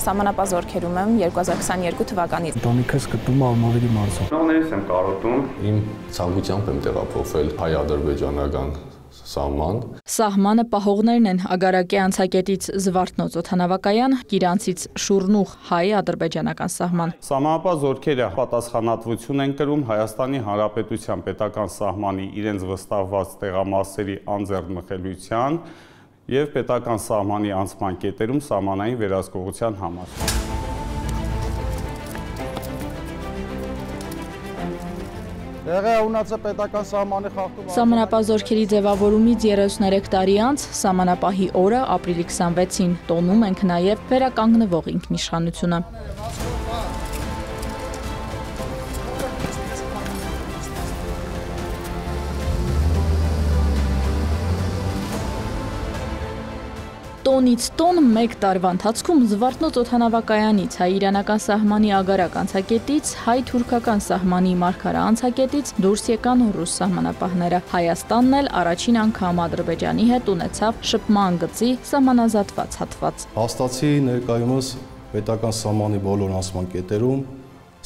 Սահմանապահ զորքերում եմ 2022 թվականից։ Տանիքս գտնվում է Արմավիրի մարզում։ Նորից եմ կարոտում։ Իմ ցանկությամբ եմ տեղափոխվել հայ-ադրբեջանական սահման։ Սահմանը պահողներն են Ագարակի անցակետից Զվարթնոց օդանավակայան, Կիրանցից Շուրնուղ հայ-ադրբեջանական սահման։ Սահմանապահ զորքերը պատասխանատվություն են կրում Հայաստանի Հանրապետության պետական սահմանի իրենց վստահված տեղամասերի անձեռնմխելիության և պետական սահմանի անցման կետերում սահմանային վերահսկողության համար։ Սահմանապահ զորքերի ձևավորումից 33 տարի անց սահմանապահի օրը ապրիլի 26-ին տոնում ենք նաև վերականգնվող ինքնիշխանությունը։ Տոնից տոն մեկ տարվա ընթացքում Զվարթնոց օդանավակայանից, հայ-իրանական սահմանի Ագարակ անցակետից, հայ-թուրքական սահմանի Մարգարա անցակետից դուրս եկան ռուս սահմանապահները։ Հայաստանն էլ առաջին անգամ Ադրբեջանի հետ ունեցավ շփման գծի սահմանազատված հատված։ Հաստատի ներկայումս պետական սահմանի բոլոր անցման կետերում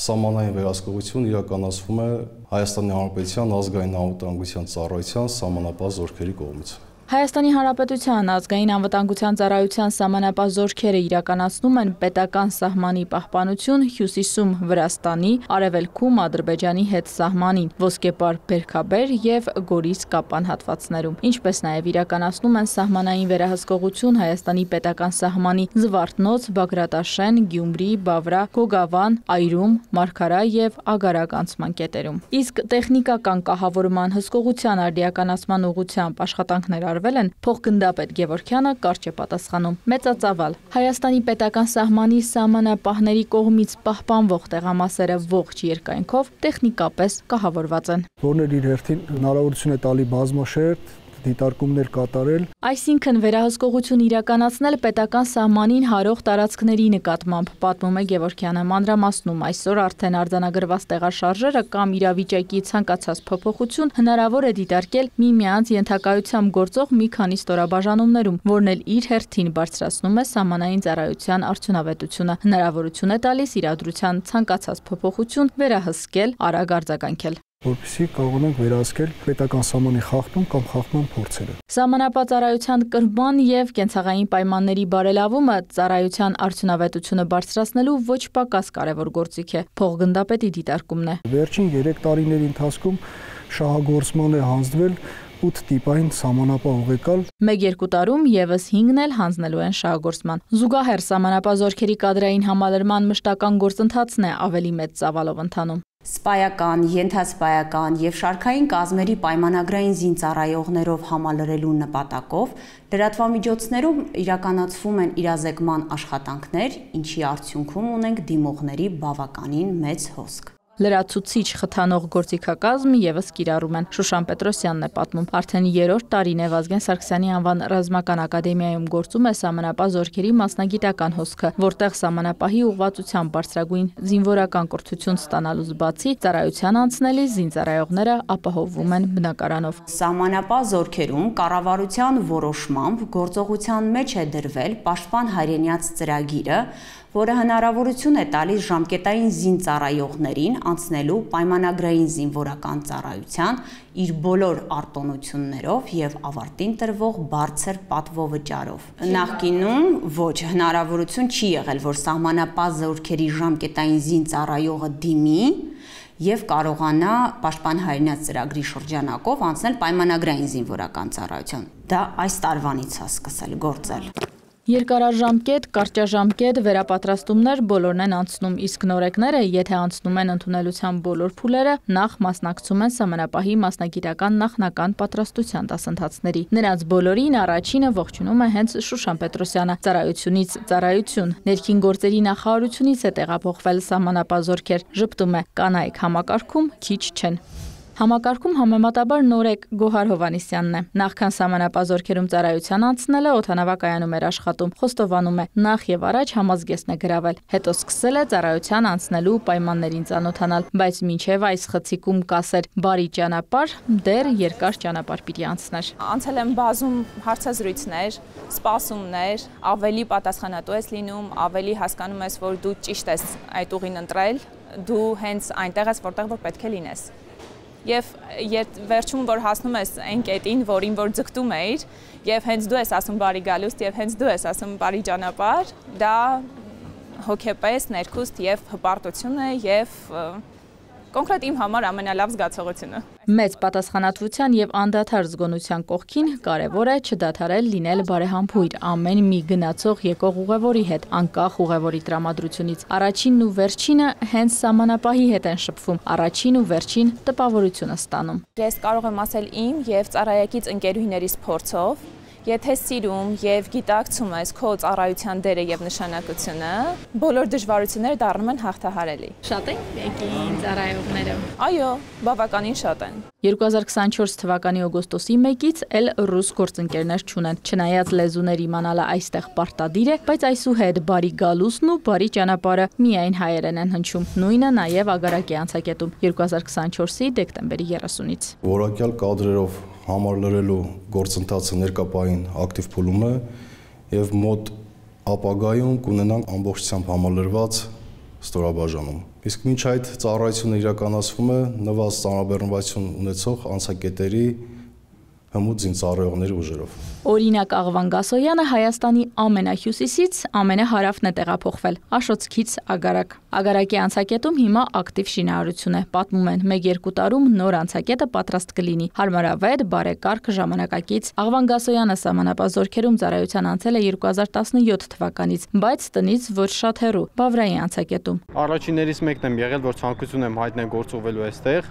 սահմանային վերահսկողություն իրականացվում է Հայաստանի Հանրապետության ազգային անվտանգության ծառայության սահմանապահ զորքերի կողմից։ Հայաստանի Հանրապետության ազգային անվտանգության ծառայության սահմանապահ զորքերը իրականացնում են պետական սահմանի պահպանություն հյուսիսում Վրաստանի, արևելքում Ադրբեջանի հետ սահմանին, Ոսկեպար Բերքաբեր և Գորիս Կապան հատվածներում, ինչպես նաև իրականացնում են սահմանային վերահսկողություն Հայաստանի պետական սահմանի Զվարթնոց, Բագրատաշեն, Գյումրի, Բավրա, Գոգավան, Այրում, Մարգարա և Ագարակ անցման կետերում։ Իսկ տեխնիկական կահավորման հսկողության արդիականացման ուղղությամբ աշխատանքներ են, փոխգնդապետ Գևորգյանը կարճ է պատասխանում։ Մեծածավալ Հայաստանի պետական սահմանի սահմանապահների կողմից պահպանվող տեղամասերը ողջ երկայնքով տեխնիկապես կահավորված են։ Որն էլ իր հերթին հնարավորություն է տալի բազմաշերտ դիտարկումներ կատարել։ Այսինքն վերահսկողություն իրականացնել պետական սահմանին հարող տարածքների նկատմամբ, պատմում է Գևորգյանը, մանրամասնում այսօր արդեն արձանագրված տեղաշարժերը կամ իրավիճակի ցանկացած փոփոխություն հնարավոր է դիտարկել միմյանց ենթակայությամբ գործող մի քանի ստորաբաժանումներում, որն էլ իր հերթին բարձրացնում է սահմանային ծառայության արդյունավետությունը, հնարավորություն է տալիս իրադրության ցանկացած փոփոխություն վերահսկել, արագ արձագանքել, որպեսզի կարողանանք վերահսկել պետական սահմանի խախտում կամ խախտման փորձերը։ Սահմանապահ ծառայության կրման և կենցաղային պայմանների բարելավումը ծառայության արդյունավետությունը բարձրացնելու ոչ պակաս կարևոր գործիք է, փոխգնդապետի դիտարկումն է։ Վերջին 3 տարիների ընթացքում շահագործման է հանձնվել 8 տիպային սահմանապահ ուղեկալ։ 1-2 տարում եւս 5-ն էլ հանձնելու են շահագործման։ Զուգահեռ սահմանապահ զորքերի կադրային համալրման մշտական գործընթացն է ավելի մեծ ծավալով ընթանում։ Սպայական, ենթասպայական և շարքային կազմերի պայմանագրային զինծառայողներով համալրելու նպատակով լրատվամիջոցներում իրականացվում են իրազեկման աշխատանքներ, ինչի արդյունքում ունենք դիմողների բավականին մեծ հոսք։ Լրացուցիչ խթանող գործիքակազմ եւս կիրառում են։ Շուշան Պետրոսյանն է պատմում։ Արդեն 3-րդ տարին է Վազգեն Սարգսյանի անվան ռազմական ակադեմիայում գործում է սահմանապահ զորքերի մասնագիտական հոսքը, որտեղ սահմանապահի ուղղվածությամբ բարձրագույն զինվորական կրթություն ստանալուց բացի ծառայության անցնելիս զինծառայողները ապահովվում են բնակարանով։ Սահմանապահ զորքերում կառավարության որոշմամբ գործողության մեջ է դրվել Պաշտպան հայրենյաց ծրագիրը, որը հնարավորություն է տալիս ժամկետային զինծառայողներին անցնելու պայմանագրային զինվորական ծառայության իր բոլոր արտոնություններով և ավարտին տրվող բարձր պատվովճարով։ Նախկինում ոչ հնարավորություն չի եղել, որ սահմանապահ զորքերի ժամկետային զինծառայողը դիմի և կարողանա Պաշտպան հայրենյաց ծրագրի շրջանակով անցնել պայմանագրային զինվորական ծառայության։ Դա այս տարվանից է սկսել գործել։ Երկարաժամկետ, կարճաժամկետ վերապատրաստումներ բոլորն են անցնում, իսկ նորեկները, եթե անցնում են ընդունելության բոլոր փուլերը, նախ մասնակցում են սահմանապահի մասնագիտական նախնական պատրաստության դասընթացների։ Նրանց բոլորին առաջինը ողջունում է հենց Շուշան Պետրոսյանը, ծառայությունից ծառայություն։ Ներքին գործերի նախարարությունից է տեղափոխվել սահմանապահ զորքեր, ժպտում է, կանայք համակարգում քիչ չեն։ Համակարգում համեմատաբար նորեկ Գոհար Հովհաննիսյանն է։ Նախքան սահմանապազորքերում ծառայության անցնելը օդանավակայանում էր աշխատում։ Խոստովանում է, նախ եւ առաջ համազգեստն է գրավել, հետո սկսել է ծառայության անցնելու պայմաններին ծանոթանալ, բայց մինչեւ այս խցիկում կասեր բարի ճանապարհ, դեռ երկար ճանապարհ պիտի անցներ։ Անցել եմ բազում հարցազրույցներ, սպասումներ, ավելի պատասխանատու ես լինում, ավելի հասկանում ես, որ դու ճիշտ ես այդ ուղին ընտրել, դու հենց այնտեղ ես, որտեղ որ պետք է լինես։ Եվ վերջում որ հասնում ես այն կետին, որին որ ձգտում էիր, եւ հենց դու ես ասում բարի գալուստ, եւ հենց դու ես ասում բարի ճանապարհ, դա հոգեպես, ներքուստ եւ հպարտություն է եւ կոնկրետ իմ համար ամենալավ զգացողությունը։ Մեծ պատասխանատվության եւ անդադար զգոնության կողքին կարեւոր է չդադարել լինել բարեհամբույր ամեն մի գնացող եկող ուղևորի հետ, անկախ ուղևորի տրամադրությունից։ Առաջինն ու վերջինը հենց սահմանապահի հետ են շփվում, առաջին ու վերջին տպավորությունը ստանում։ Ես կարող եմ ասել իմ եւ ծառայակից ընկերուհիներիս փորձով, եթե սիրում եւ գիտակցում ես քո ծառայության դերը եւ նշանակությունը, բոլոր դժվարությունները դառնում են հաղթահարելի։ Շատ են եկին ծառայողները։ Այո, բավականին շատ են։ 2024 թվականի օգոստոսի 1-ից էլ ռուս գործընկերներ չունեն։ Չնայած լեզուներ իմանալը այստեղ պարտադիր է, բայց այսուհետ բարի գալուսն ու բարի ճանապարհը միայն հայերեն են հնչում։ Նույնը նաև ագարակի անցակետում 2024-ի դեկտեմբերի 30-ից։ Որակյալ կադրերով համար լրելու գործընթացը ներկապային ակտիվ փուլում է եւ մոտ ապագայում կունենանք ամբողջությամբ համալրված ստորաբաժանում։ Իսկ մինչ այդ ծառայությունը իրականացվում է նվազ ծանրաբեռնվածություն ունեցող անցակետերի հմուտ զինծառայողների ուժերով։ Օրինակ Աղվան Գասոյանը Հայաստանի ամենահյուսիսից ամենահարավն է տեղափոխվել, Աշոտցքից Ագարակ։ Ագարակի անցակետում հիմա ակտիվ շինարարություն է, պատմում են, 1-2 տարում նոր անցակետը պատրաստ կլինի, հարմարավետ, բարեկարգ ժամանակակից։ Աղվան Գասոյանը սահմանապահ ծառայության անցել է 2017 թվականից, բայց տնից ոչ շատ հեռու, Բավրայի անցակետում։ Առաջիններից մեկն եմ եղել, որ ցանկություն եմ հայտնել գործուղվելու այստեղ։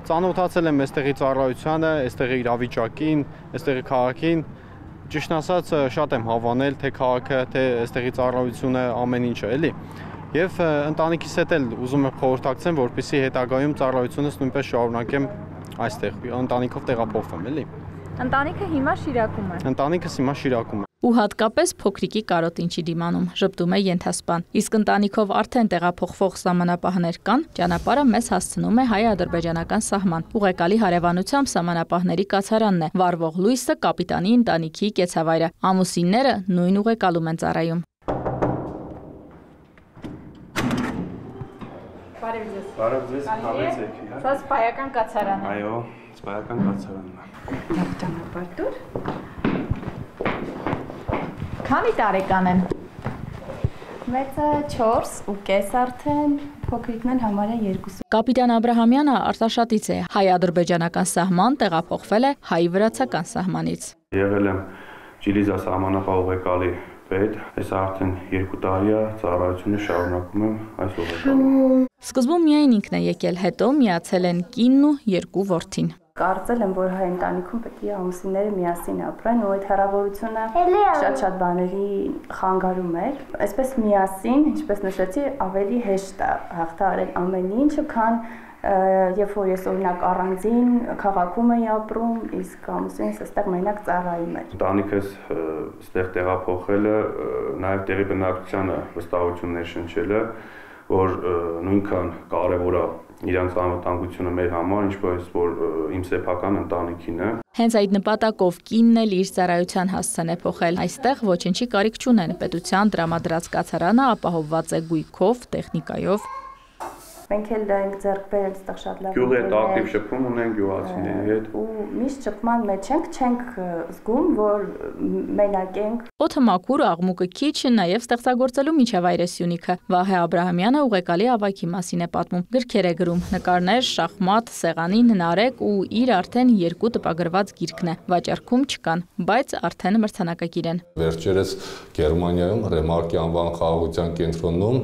Ծանոթացել եմ այստեղի ծառայությանը, այստեղի իրավիճակին, այստեղի քաղաքին։ Ճիշտ ասած, շատ եմ հավանել թե քաղաքը, թե այստեղի ծառայությունը, ամեն ինչը, էլի։ Եվ ընտանիքիս հետ էլ ուզում եմ խորհրդակցեմ, որպեսզի հետագայում ծառայությունս նույնպես շարունակեմ այստեղ, ընտանիքով տեղափոխվեմ, էլի։ Ընտանիքը հիմա Շիրակում է։ Ընտանիքս հիմա Շիրակում է։ Ու հատկապես փոքրիկի կարոտինչի դիմանում, ժպտում է ենթասպան։ Իսկ ընտանիքով արդեն տեղափոխվող սահմանապահներ կան, ճանապարհը մեզ հասցնում է հայ-ադրբեջանական սահման։ Ուղեկալի հարևանությամբ սահմանապահների կացարանն է, վառվող լույսը կապիտանի ընտանիքի կեցավայրը։ Ամուսինները նույն ուղեկալում են ծառայում։ Բարև ձեզ, հավես եք։ Սա սպայական կացարան է։ Այո, սպայական կացարանն է։ Լավ ճանապարհ դուր։ Քանի տարեկան են։ Մեծը 4.5 արդեն, փոքրիկն էլ համարյա 2։ Կապիտան Աբրահամյանը Արտաշատից է, հայ-ադրբեջանական սահման տեղափոխվել է հայ-վրացական սահմանից։ Եղել եմ Ջիլիզա սահմանապահ ուղեկալի պետ, այս արդեն 2 տարի է ծառայությունը շարունակում եմ այս ուղեկալի։ Սկզբում միայն ինքն է եկել, հետո միացել են կինն ու 2 որդին։ Կարծել եմ, որ հայ ընտանիքում պետք է ամուսինները միասին ապրեն ու այդ հեռավորությունը շատ բաների խանգարում էր։ Այսպես միասին, ինչպես նշեցի, ավելի հեշտ է հաղթահարել ամեն ինչը, քան երբ որ ես օրինակ առանձին քաղաքում էի ապրում, իսկ ամուսինս այստեղ մենակ ծառայում էր։ Ընտանիքս այստեղ տեղափոխելը, նաև տեղի բնակչությանը վստահություն ներշնչելը, որ նույնքան կարևոր է իրանց անվտանգությունը մեր համար, ինչպես որ իմ սեփական ընտանիքին է։ Հենց այդ նպատակով կինն էլ իր ծառայության հասցեն է փոխել։ Այստեղ ոչինչի կարիք չունեն, պետության տրամադրած կացարանը ապահովված է գույքով, տեխնիկայով։ Մենք էլ դա ենք ձեռք բերել այստեղ շատ լավ։ Գյուղի հետ ակտիվ շփում ունենք գյուղացիների հետ։ Ու միշտ շփման մեջ չենք զգում, որ մենակ ենք։ Օդը մաքուր, աղմուկը քիչ, նաև ստեղծագործելու միջավայր է Սյունիքը։ Վահե Աբրահամյանը ուղեկալի ավագի մասին է պատմում։ Գրքեր է գրում, նկարներ, շախմատ, սեղանին հնարեք ու իր արդեն 2 տպագրված գիրքն է։ Վաճառքում չկան, բայց արդեն մրցանակակիր են։ Վերջերս Գերմանիայում Ռեմարկի անվան խաղաղության կենտրոնում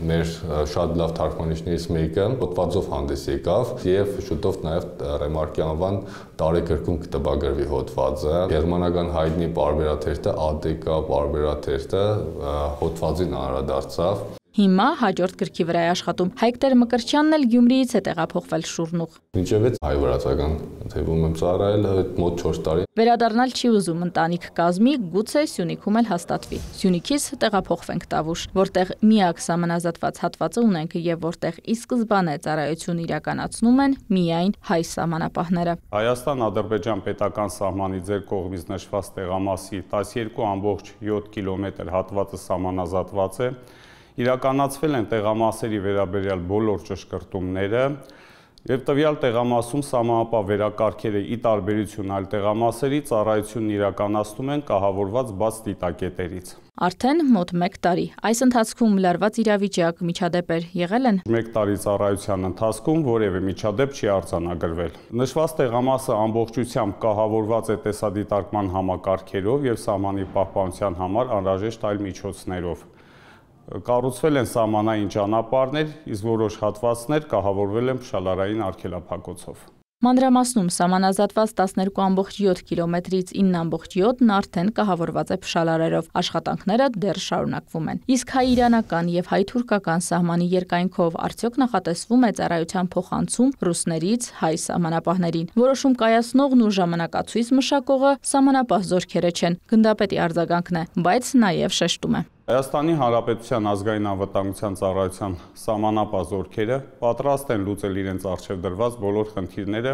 մեր շատ լավ թարգմանիչներից մեկը հոդվածով հանդես եկավ եւ շուտով նաեւ Ռեմարկի անվան տարեգրքում կտպագրվի հոդվածը։ Գերմանական հայտնի պարբերաթերթը ADK պարբերաթերթը հոդվածին անդրադարձավ։ Հիմա հաջորդ գրքի վրա է աշխատում։ Հայկ Տեր-Մկրտչյանն էլ Գյումրիից է տեղափոխվել Շուռնուղ։ Մինչև հայ-վրացական թևում եմ ծառայել մոտ 4 տարի։ Վերադառնալ չի ուզում ընտանիք կազմի, գուցե Սյունիքում էլ հաստատվի։ Սյունիքից տեղափոխվենք Տավուշ, որտեղ միակ սահմանազատված հատվածը ունենք եւ որտեղ ի սկզբանե ծառայություն իրականացնում են միայն հայ սահմանապահները։ Հայաստան-Ադրբեջան պետական սահմանի ձեր կողմից նշված տեղամասի 12.7 կիլոմետր հատվածը սահմանազատված է։ Իրականացվել են տեղամասերի վերաբերյալ բոլոր ճշգրտումները եւ տվյալ տեղամասում սահմանապահ վերակարգերը ի տարբերություն այլ տեղամասերի ծառայությունն իրականացնում են կահավորված բաց դիտակետերից։ Արդեն մոտ 1 տարի։ Այս ընթացքում լարված իրավիճակ, միջադեպեր եղել են։ 1 տարի ծառայության ընթացքում որևէ միջադեպ չի արձանագրվել։ Նշված տեղամասը ամբողջությամբ կահավորված է տեսադիտարկման համակարգերով եւ սահմանի պահպանության համար անհրաժեշտ այլ միջոցներով։ Կառուցվել են սահմանային ճանապարհներ, իսկ որոշ հատվածներ կահավորվել են փշալարային արգելափակոցով։ Մանրամասնում սահմանազատված 12.7 կիլոմետրից 9.7-ն արդեն կահավորված է փշալարերով, աշխատանքները դեռ շարունակվում են։ Իսկ հայ-իրանական եւ հայ-թուրքական սահմանի երկայնքով արդյոք նախատեսվում է ծառայության փոխանցում ռուսներից հայ սահմանապահներին։ Որոշում կայացնողն ու ժամանակացույց մշակողը սահմանապահ զորքերը չեն, գնդապետի արձագանքն է, բայց նաեւ շեշտում է։ Հայաստանի Հանրապետության ազգային անվտանգության ծառայության սահմանապահ զորքերը պատրաստ են լուծել իրենց առջև դրված բոլոր խնդիրները,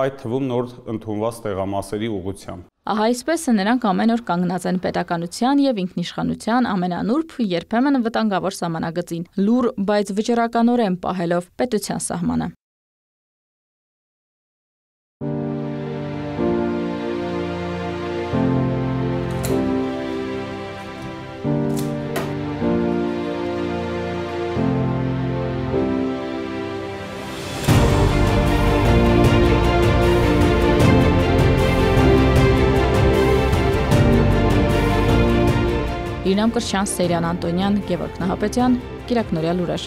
այդ թվում նոր ընդունված տեղամասերի ուղղությամբ։ Ահա այսպես նրանք ամեն օր կանգնած են պետականության եւ ինքնիշխանության ամենանուրբ, երբեմն վտանգավոր սահմանագծին, լուր, բայց վճռականորեն պահելով պետության սահմանը։ Իրինամ Կրչյան, Սերյան Անտոնյան, Գևորգ Նահապետյան, Կիրակնորյա լուրեր։